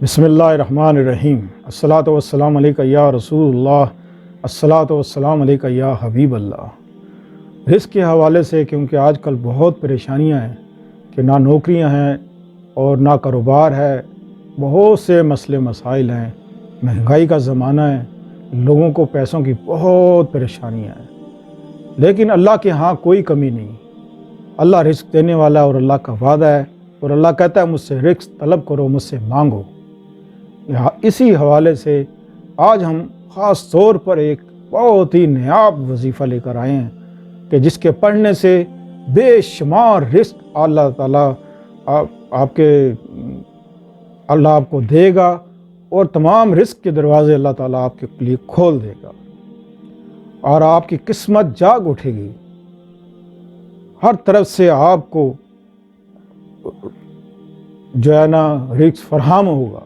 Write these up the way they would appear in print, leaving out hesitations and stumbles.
بسم اللہ الرحمن الرحیم۔ الصلاۃ والسلام علیکہ یا رسول اللہ، الصلاۃ والسلام علیکہ یا حبیب اللہ۔ رزق کے حوالے سے کیونکہ آج کل بہت پریشانیاں ہیں کہ نہ نوکریاں ہیں اور نہ کاروبار ہے، بہت سے مسئلے مسائل ہیں، مہنگائی کا زمانہ ہے، لوگوں کو پیسوں کی بہت پریشانیاں ہیں، لیکن اللہ کے ہاں کوئی کمی نہیں۔ اللہ رزق دینے والا اور اللہ کا وعدہ ہے، اور اللہ کہتا ہے مجھ سے رزق طلب کرو، مجھ سے مانگو۔ اسی حوالے سے آج ہم خاص طور پر ایک بہت ہی نایاب وظیفہ لے کر آئے ہیں کہ جس کے پڑھنے سے بے شمار رزق اللہ تعالیٰ اللہ آپ کو دے گا، اور تمام رزق کے دروازے اللہ تعالیٰ آپ کے لیے کھول دے گا، اور آپ کی قسمت جاگ اٹھے گی۔ ہر طرف سے آپ کو جو ہے نا رزق فراہم ہوگا،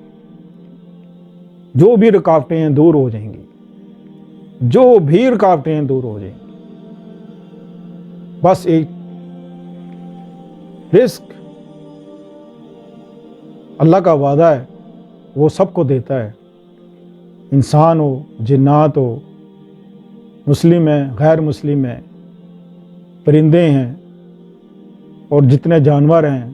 جو بھی رکاوٹیں ہیں دور ہو جائیں گی، جو بھی رکاوٹیں ہیں دور ہو جائیں گی۔ بس ایک رزق اللہ کا وعدہ ہے، وہ سب کو دیتا ہے، انسان ہو، جنات ہو، مسلم ہیں، غیر مسلم ہیں، پرندے ہیں، اور جتنے جانور ہیں،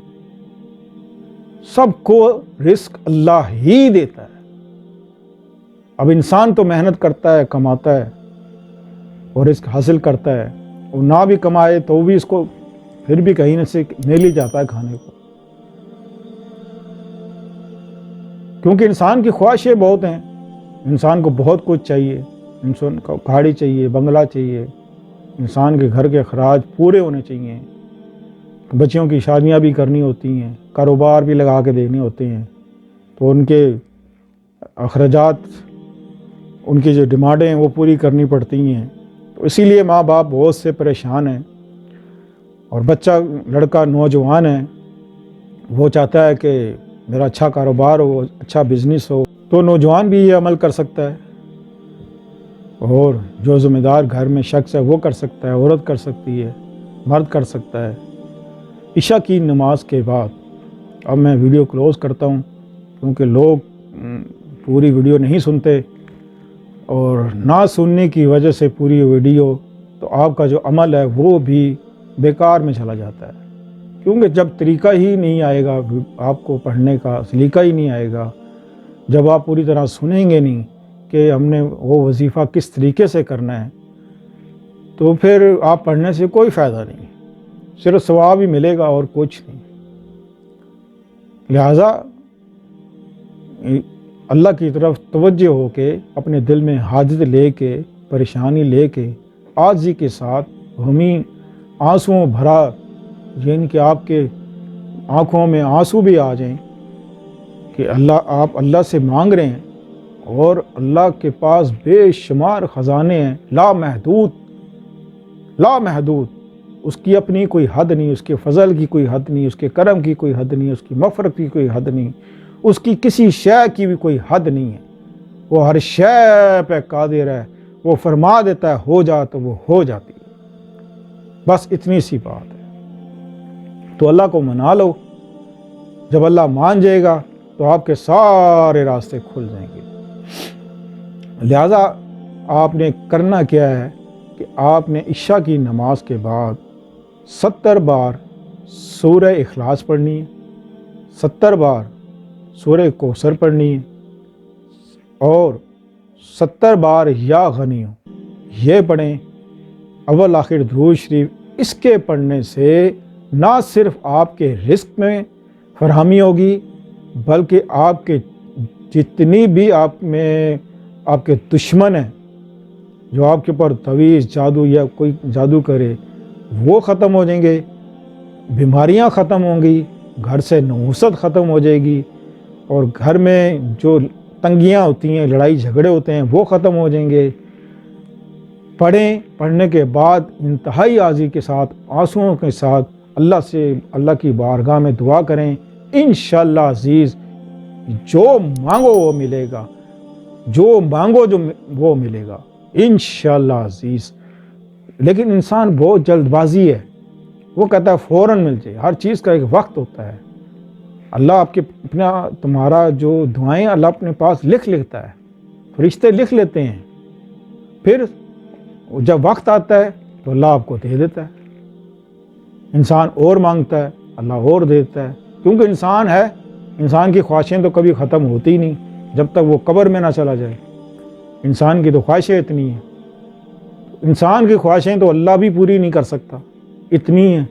سب کو رزق اللہ ہی دیتا ہے۔ اب انسان تو محنت کرتا ہے، کماتا ہے اور رزق حاصل کرتا ہے، اور نہ بھی کمائے تو بھی اس کو پھر بھی کہیں سے مل ہی جاتا ہے کھانے کو، کیونکہ انسان کی خواہشیں بہت ہیں، انسان کو بہت کچھ چاہیے، انسان کو گاڑی چاہیے، بنگلہ چاہیے، انسان کے گھر کے اخراج پورے ہونے چاہیے، بچیوں کی شادیاں بھی کرنی ہوتی ہیں، کاروبار بھی لگا کے دینے ہوتے ہیں، تو ان کے اخراجات، ان کی جو ڈیمانڈیں ہیں وہ پوری کرنی پڑتی ہیں۔ تو اسی لیے ماں باپ بہت سے پریشان ہیں، اور بچہ لڑکا نوجوان ہے، وہ چاہتا ہے کہ میرا اچھا کاروبار ہو، اچھا بزنس ہو، تو نوجوان بھی یہ عمل کر سکتا ہے، اور جو ذمہ دار گھر میں شخص ہے وہ کر سکتا ہے، عورت کر سکتی ہے، مرد کر سکتا ہے۔ عشاء کی نماز کے بعد اب میں ویڈیو کلوز کرتا ہوں، کیونکہ لوگ پوری ویڈیو نہیں سنتے، اور نہ سننے کی وجہ سے پوری ویڈیو تو آپ کا جو عمل ہے وہ بھی بیکار میں چلا جاتا ہے، کیونکہ جب طریقہ ہی نہیں آئے گا آپ کو پڑھنے کا، سلیقہ ہی نہیں آئے گا، جب آپ پوری طرح سنیں گے نہیں کہ ہم نے وہ وظیفہ کس طریقے سے کرنا ہے، تو پھر آپ پڑھنے سے کوئی فائدہ نہیں، صرف ثواب ہی ملے گا اور کچھ نہیں۔ لہٰذا اللہ کی طرف توجہ ہو کے، اپنے دل میں حاجت لے کے، پریشانی لے کے، عاجزی کے ساتھ، غمی آنسوؤں بھرا، یعنی کہ آپ کے آنکھوں میں آنسو بھی آ جائیں کہ آپ اللہ سے مانگ رہے ہیں، اور اللہ کے پاس بے شمار خزانے ہیں، لامحدود، اس کی اپنی کوئی حد نہیں، اس کے فضل کی کوئی حد نہیں، اس کے کرم کی کوئی حد نہیں، اس کی مغفرت کی کوئی حد نہیں، اس کی کسی شے کی بھی کوئی حد نہیں ہے، وہ ہر شے پہ قادر ہے، وہ فرما دیتا ہے ہو جا تو وہ ہو جاتی ہے، بس اتنی سی بات ہے۔ تو اللہ کو منا لو، جب اللہ مان جائے گا تو آپ کے سارے راستے کھل جائیں گے۔ لہذا آپ نے کرنا کیا ہے کہ آپ نے عشاء کی نماز کے بعد 70 بار سورہ اخلاص پڑھنی ہے، 70 بار سورہ کوثر پڑھنی ہے، اور 70 بار یا غنی یہ پڑھیں، اول آخر درود شریف۔ اس کے پڑھنے سے نہ صرف آپ کے رزق میں فراہمی ہوگی، بلکہ آپ کے جتنی بھی آپ کے دشمن ہیں، جو آپ کے اوپر تعویذ، جادو یا کوئی جادو کرے، وہ ختم ہو جائیں گے، بیماریاں ختم ہوں گی، گھر سے نحوست ختم ہو جائے گی، اور گھر میں جو تنگیاں ہوتی ہیں، لڑائی جھگڑے ہوتے ہیں، وہ ختم ہو جائیں گے۔ پڑھنے کے بعد انتہائی عاجزی کے ساتھ، آنسوؤں کے ساتھ اللہ کی بارگاہ میں دعا کریں، انشاءاللہ عزیز جو مانگو وہ ملے گا، جو مانگو وہ ملے گا انشاءاللہ عزیز۔ لیکن انسان بہت جلد بازی ہے، وہ کہتا ہے فوراً مل جائے، ہر چیز کا ایک وقت ہوتا ہے، اللہ آپ کے اپنا تمہارا جو دعائیں اللہ اپنے پاس لکھ لیتا ہے، فرشتے لکھ لیتے ہیں، پھر جب وقت آتا ہے تو اللہ آپ کو دے دیتا ہے۔ انسان اور مانگتا ہے، اللہ اور دیتا ہے، کیونکہ انسان ہے، انسان کی خواہشیں تو کبھی ختم ہوتی ہی نہیں جب تک وہ قبر میں نہ چلا جائے۔ انسان کی تو خواہشیں اتنی ہیں، انسان کی خواہشیں تو اللہ بھی پوری نہیں کر سکتا، اتنی ہیں۔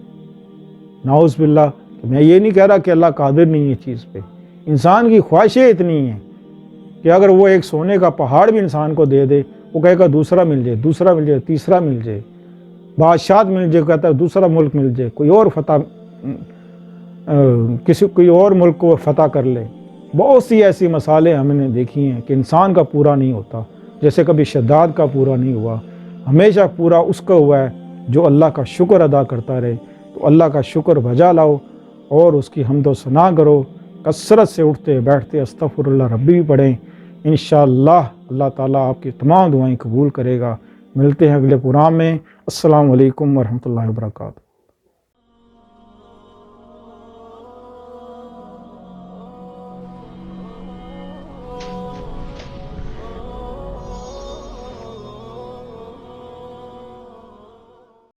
نعوذ باللہ، میں یہ نہیں کہہ رہا کہ اللہ قادر نہیں ہے چیز پہ، انسان کی خواہشیں اتنی ہیں کہ اگر وہ ایک سونے کا پہاڑ بھی انسان کو دے دے، وہ کہے گا دوسرا مل جائے، دوسرا مل جائے، تیسرا مل جائے، بادشاہت مل جائے، کہتا ہے دوسرا ملک مل جائے، کوئی اور کوئی اور ملک کو فتح کر لے۔ بہت سی ایسی مثالیں ہم نے دیکھی ہیں کہ انسان کا پورا نہیں ہوتا، جیسے کبھی شداد کا پورا نہیں ہوا، ہمیشہ پورا اس کا ہوا ہے جو اللہ کا شکر ادا کرتا رہے۔ تو اللہ کا شکر بجا لاؤ اور اس کی حمد و ثنا کرو، کثرت سے اٹھتے بیٹھتے استغفر اللہ ربی بھی پڑھیں، انشاءاللہ اللہ تعالیٰ آپ کی تمام دعائیں قبول کرے گا۔ ملتے ہیں اگلے پروگرام میں۔ السلام علیکم ورحمۃ اللہ وبرکاتہ۔